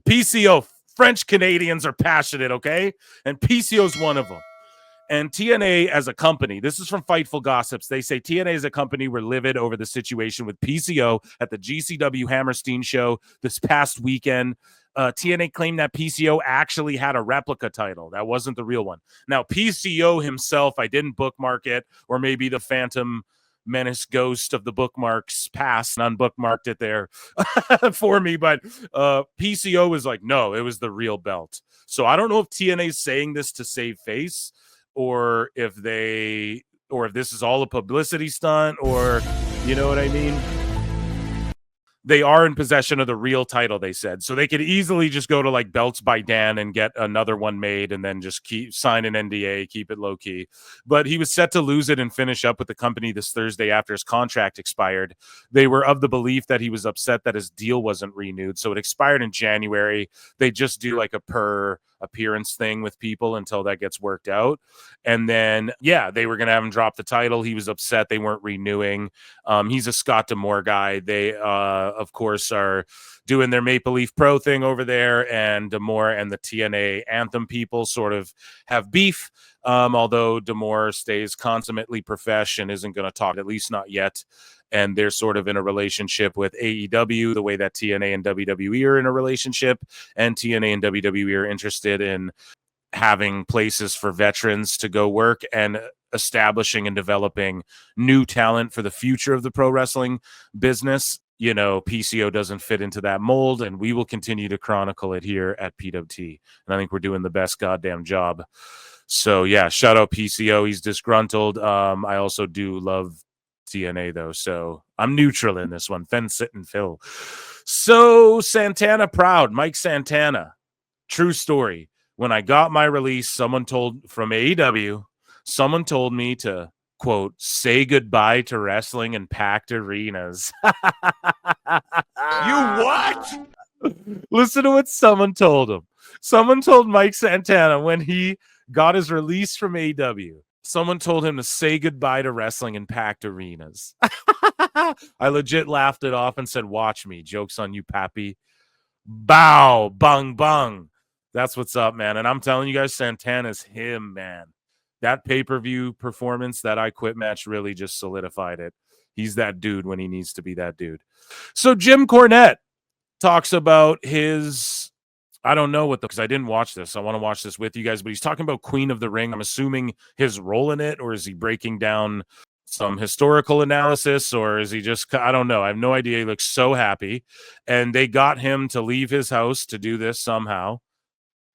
PCO, French Canadians are passionate, okay? And PCO's one of them. And TNA as a company, this is from Fightful Gossips. They say TNA as a company were livid over the situation with PCO at the GCW Hammerstein show this past weekend. TNA claimed that PCO actually had a replica title. That wasn't the real one. Now, PCO himself, I didn't bookmark it, or maybe the Phantom Menace ghost of the bookmarks passed and unbookmarked it there for me. But PCO was like, no, it was the real belt. So I don't know if TNA is saying this to save face, or if this is all a publicity stunt, or you know what I mean? They are in possession of the real title, they said. So they could easily just go to like Belts by Dan and get another one made and then just sign an NDA, keep it low key. But he was set to lose it and finish up with the company this Thursday after his contract expired. They were of the belief that he was upset that his deal wasn't renewed. So it expired in January. They just do like a per appearance thing with people until that gets worked out. And then, yeah, they were going to have him drop the title. He was upset they weren't renewing. He's a Scott D'Amore guy. They, of course, are doing their Maple Leaf Pro thing over there, and D'Amore and the TNA Anthem people sort of have beef, although D'Amore stays consummately profesh and isn't going to talk, at least not yet. And they're sort of in a relationship with AEW, the way that TNA and WWE are in a relationship, and TNA and WWE are interested in having places for veterans to go work and establishing and developing new talent for the future of the pro wrestling business. You know, PCO doesn't fit into that mold, and we will continue to chronicle it here at PWT. And I think we're doing the best goddamn job. So, yeah, shout out PCO. He's disgruntled. I also do love TNA, though, so I'm neutral in this one. Fence sit and Phil. So, Santana proud. Mike Santana. True story. When I got my release, someone told me to, quote, say goodbye to wrestling in packed arenas. You what? Listen to what someone told him. Someone told Mike Santana when he got his release from AEW. Someone told him to say goodbye to wrestling in packed arenas. I legit laughed it off and said, watch me. Joke's on you, pappy. Bow, bung, bung. That's what's up, man. And I'm telling you guys, Santana's him, man. That pay-per-view performance, that I Quit match really just solidified it. He's that dude when he needs to be that dude. So Jim Cornette talks about his... I don't know because I didn't watch this. I want to watch this with you guys, but he's talking about Queen of the Ring. I'm assuming his role in it, or is he breaking down some historical analysis, or is he just, I don't know. I have no idea. He looks so happy, and they got him to leave his house to do this somehow.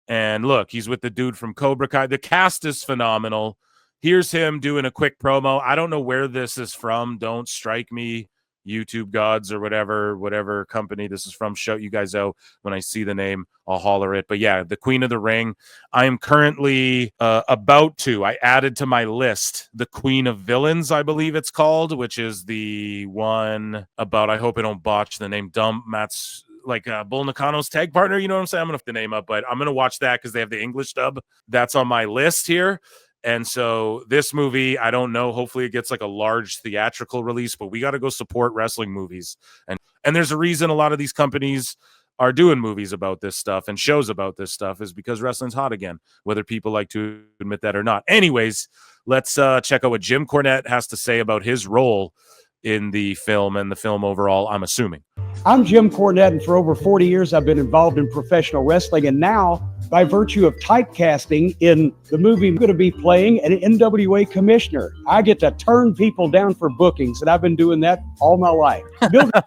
And look, he's with the dude from Cobra Kai. The cast is phenomenal. Here's him doing a quick promo. I don't know where this is from. Don't strike me, YouTube gods, or whatever company this is from. Shout you guys out when I see the name. I'll holler it. But yeah, the Queen of the Ring. I am currently I added to my list the Queen of Villains, I believe it's called, which is the one about, I hope I don't botch the name, Matt's like Bull Nakano's tag partner. You know what I'm saying? I'm going to have to name up, but I'm going to watch that because they have the English dub. That's on my list here. And so this movie, I don't know. Hopefully it gets like a large theatrical release, but we got to go support wrestling movies. And there's a reason a lot of these companies are doing movies about this stuff and shows about this stuff, is because wrestling's hot again, whether people like to admit that or not. Anyways, let's check out what Jim Cornette has to say about his role in the film and the film overall, I'm assuming. I'm Jim Cornette, and for over 40 years, I've been involved in professional wrestling. And now, by virtue of typecasting in the movie, I'm going to be playing an NWA commissioner. I get to turn people down for bookings, and I've been doing that all my life.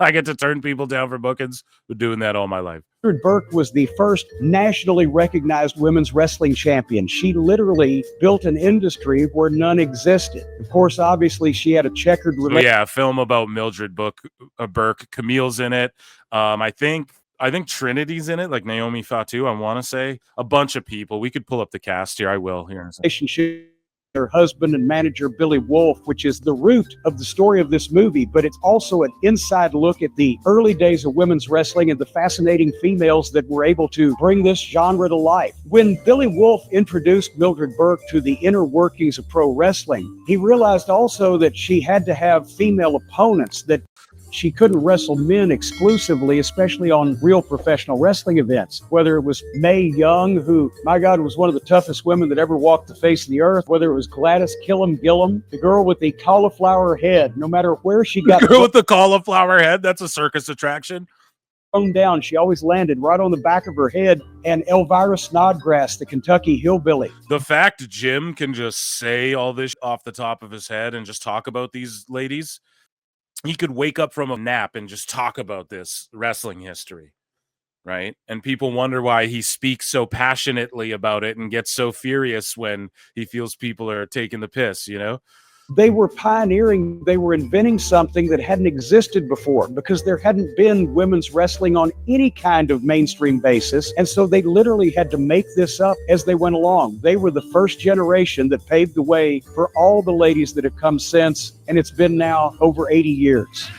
I get to turn people down for bookings. Been doing that all my life. Mildred Burke was the first nationally recognized women's wrestling champion. She literally built an industry where none existed. Of course, obviously, she had a checkered relationship. Yeah, a film about Mildred Burke. Camille's in it. I think Trinity's in it, like Naomi Fatu, I want to say. A bunch of people. We could pull up the cast here. I will here in a second. Relationship. Her husband and manager, Billy Wolf, which is the root of the story of this movie, but it's also an inside look at the early days of women's wrestling and the fascinating females that were able to bring this genre to life. When Billy Wolf introduced Mildred Burke to the inner workings of pro wrestling, he realized also that she had to have female opponents that... she couldn't wrestle men exclusively, especially on real professional wrestling events. Whether it was Mae Young, who, my God, was one of the toughest women that ever walked the face of the earth, whether it was Gladys Killam Gillum, the girl with the cauliflower head, no matter where she got the girl with the cauliflower head, that's a circus attraction. Thrown down, she always landed right on the back of her head. And Elvira Snodgrass, the Kentucky hillbilly. The fact Jim can just say all this off the top of his head and just talk about these ladies, he could wake up from a nap and just talk about this wrestling history, right? And people wonder why he speaks so passionately about it and gets so furious when he feels people are taking the piss, you know? They were pioneering, they were inventing something that hadn't existed before because there hadn't been women's wrestling on any kind of mainstream basis. And so they literally had to make this up as they went along. They were the first generation that paved the way for all the ladies that have come since. And it's been now over 80 years.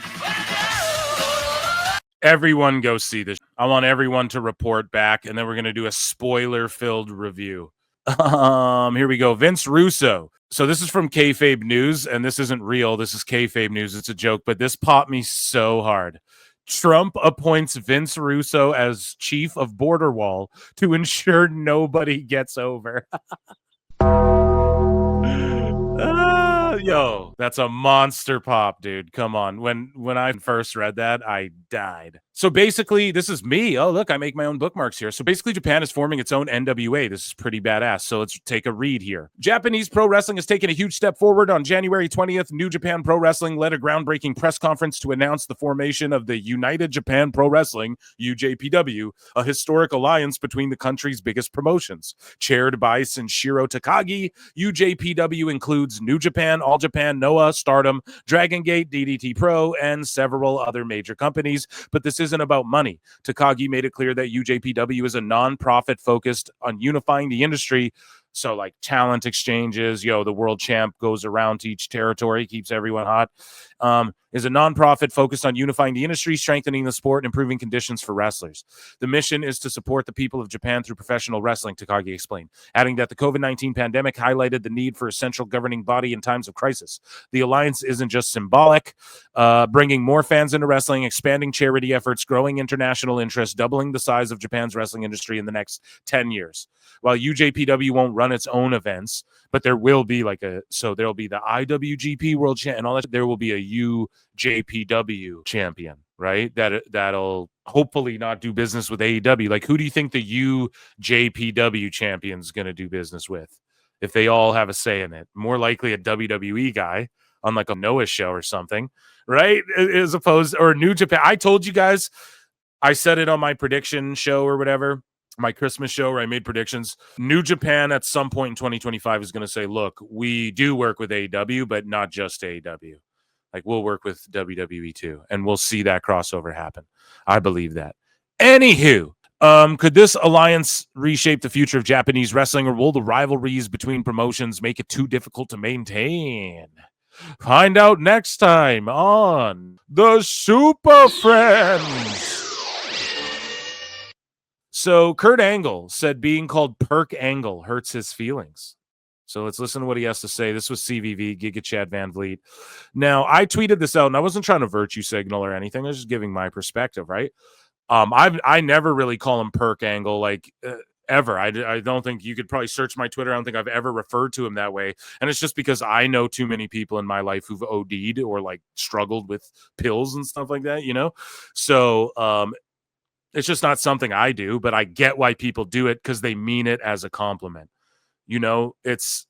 Everyone go see this. I want everyone to report back, and then we're going to do a spoiler-filled review. Here we go. Vince Russo. So this is from Kayfabe News, and this isn't real. This is Kayfabe News. It's a joke, but this popped me so hard. Trump appoints Vince Russo as chief of border wall to ensure nobody gets over. Yo, that's a monster pop, dude. Come on. When I first read that, I died. So basically, this is me. Oh, look, I make my own bookmarks here. So basically, Japan is forming its own NWA. This is pretty badass. So let's take a read here. Japanese pro wrestling has taken a huge step forward. On January 20th, New Japan Pro Wrestling led a groundbreaking press conference to announce the formation of the United Japan Pro Wrestling, UJPW, a historic alliance between the country's biggest promotions. Chaired by Senshiro Takagi, UJPW includes New Japan, All Japan, Noah, Stardom, Dragon Gate, DDT Pro, and several other major companies. But this isn't about money. Takagi made it clear that UJPW is a non-profit focused on unifying the industry. So like talent exchanges, the world champ goes around to each territory, keeps everyone hot. Is a nonprofit focused on unifying the industry, strengthening the sport, and improving conditions for wrestlers. The mission is to support the people of Japan through professional wrestling, Takagi explained, adding that the COVID-19 pandemic highlighted the need for a central governing body in times of crisis. The alliance isn't just symbolic, bringing more fans into wrestling, expanding charity efforts, growing international interest, doubling the size of Japan's wrestling industry in the next 10 years. While UJPW won't run its own events, but there will be there'll be the IWGP World Champ and all that. There will be a UJPW champion, right? That'll hopefully not do business with AEW. Like, who do you think the UJPW champion's going to do business with? If they all have a say in it, more likely a WWE guy on like a Noah show or something, right? As opposed, or New Japan. I told you guys, I said it on my prediction show or whatever, my Christmas show where I made predictions. New Japan at some point in 2025 is going to say, look, we do work with AEW, but not just AEW. Like, we'll work with WWE too, and we'll see that crossover happen. I believe that. Anywho, could this alliance reshape the future of Japanese wrestling, or will the rivalries between promotions make it too difficult to maintain? Find out next time on The Super Friends. So Kurt Angle said being called Perk Angle hurts his feelings. So let's listen to what he has to say. This was CVV, Giga Chad Van Vliet. Now, I tweeted this out, and I wasn't trying to virtue signal or anything. I was just giving my perspective, right? I never really call him Perk Angle, like, ever. I don't think you could probably search my Twitter. I don't think I've ever referred to him that way. And it's just because I know too many people in my life who've OD'd or like struggled with pills and stuff like that, So, it's just not something I do, but I get why people do it because they mean it as a compliment. It's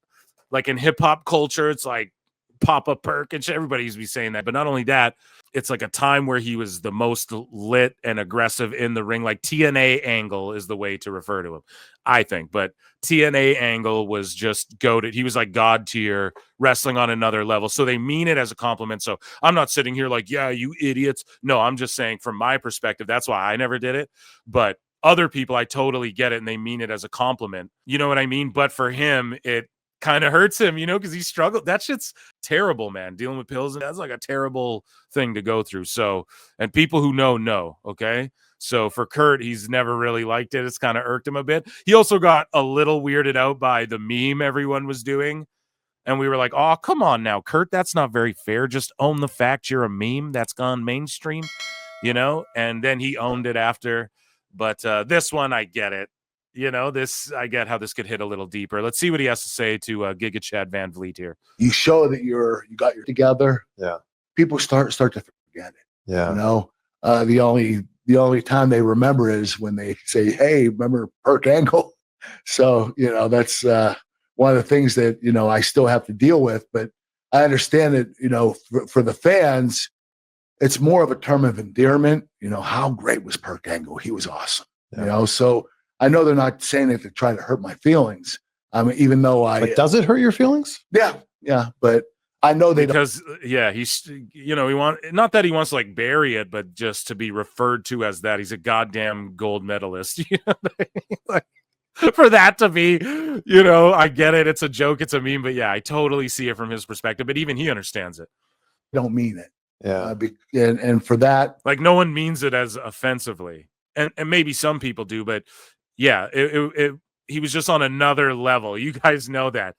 like in hip hop culture, it's like Papa Perk and everybody used to be saying that. But not only that, it's like a time where he was the most lit and aggressive in the ring. Like TNA Angle is the way to refer to him, I think. But TNA Angle was just goated. He was like God tier, wrestling on another level. So they mean it as a compliment. So I'm not sitting here like, yeah, you idiots. No, I'm just saying from my perspective, that's why I never did it. But other people, I totally get it, and they mean it as a compliment. You know what I mean? But for him, it kind of hurts him, because he struggled. That shit's terrible, man. Dealing with pills, that's like a terrible thing to go through. So, and people who know, okay? So for Kurt, he's never really liked it. It's kind of irked him a bit. He also got a little weirded out by the meme everyone was doing And we were like, oh, come on now, Kurt. That's not very fair. Just own the fact you're a meme that's gone mainstream, you know? And then he owned it after. But this one, I get it. You know, I get how this could hit a little deeper. Let's see what he has to say to Giga Chad Van Vliet here. You show that you got your together. Yeah. People start to forget it. Yeah. You know, the only time they remember is when they say, hey, remember Perk Angle? So, you know, that's one of the things that, you know, I still have to deal with. But I understand that, you know, for the fans, it's more of a term of endearment. You know, how great was Perk Angle? He was awesome. Yeah. You know, so I know they're not saying it to try to hurt my feelings. I mean, even though But does it hurt your feelings? Yeah. But I know they because he's, you know, not that he wants to like bury it, but just to be referred to as that. He's a goddamn gold medalist. You know, like, for that to be, you know, I get it. It's a joke. It's a meme. But yeah, I totally see it from his perspective. But even he understands it. Don't mean it. Yeah. And for that, like no one means it as offensively, and maybe some people do, but yeah, he was just on another level. You guys know that.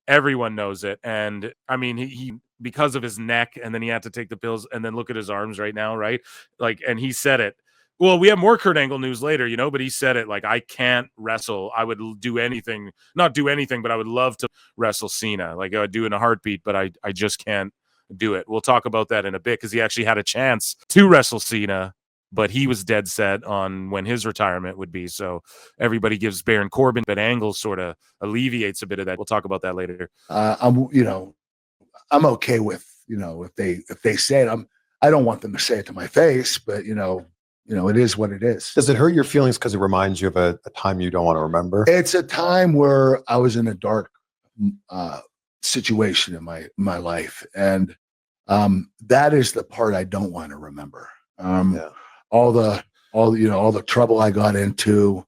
Everyone knows it. And I mean, he because of his neck, and then he had to take the pills, and then look at his arms right now, right? Like, and he said it. Well, we have more Kurt Angle news later, you know, but he said it like, I can't wrestle. I would do anything, not do anything, but I would love to wrestle Cena. Like I would do in a heartbeat, but I just can't do it. We'll talk about that in a bit because he actually had a chance to wrestle Cena, but he was dead set on when his retirement would be. So everybody gives Baron Corbin, but Angle sort of alleviates a bit of that. We'll talk about that later. I'm okay with, you know, if they say it. I don't want them to say it to my face, but you know, it is what it is. Does it hurt your feelings because it reminds you of a time you don't want to remember? It's a time where I was in a dark situation in my life, and that is the part I don't want to remember. All the trouble I got into,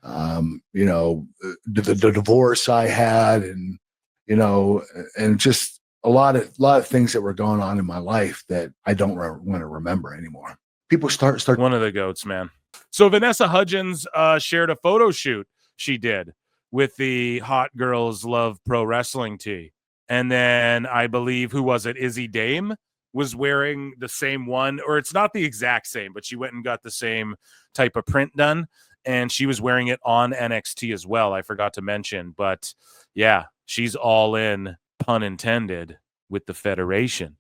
you know, the divorce I had, and you know, and just a lot of things that were going on in my life that I don't want to remember anymore. People start one of the goats, man. So Vanessa Hudgens shared a photo shoot she did with the Hot Girls Love Pro Wrestling tee. And then I believe, who was it? Izzy Dame was wearing the same one, or it's not the exact same, but she went and got the same type of print done. And she was wearing it on NXT as well. I forgot to mention, but yeah, she's all in, pun intended, with the Federation.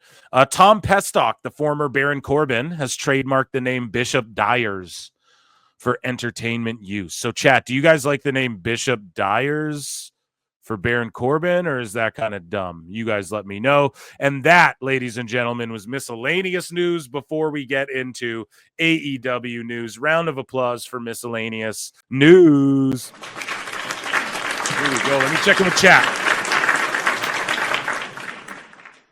Tom Pestock, the former Baron Corbin, has trademarked the name Bishop Dyers for entertainment use. So chat, do you guys like the name Bishop Dyers for Baron Corbin, or is that kind of dumb? You guys let me know. And that, ladies and gentlemen, was miscellaneous news. Before we get into AEW news, round of applause for miscellaneous news. Here we go. Let me check in with chat.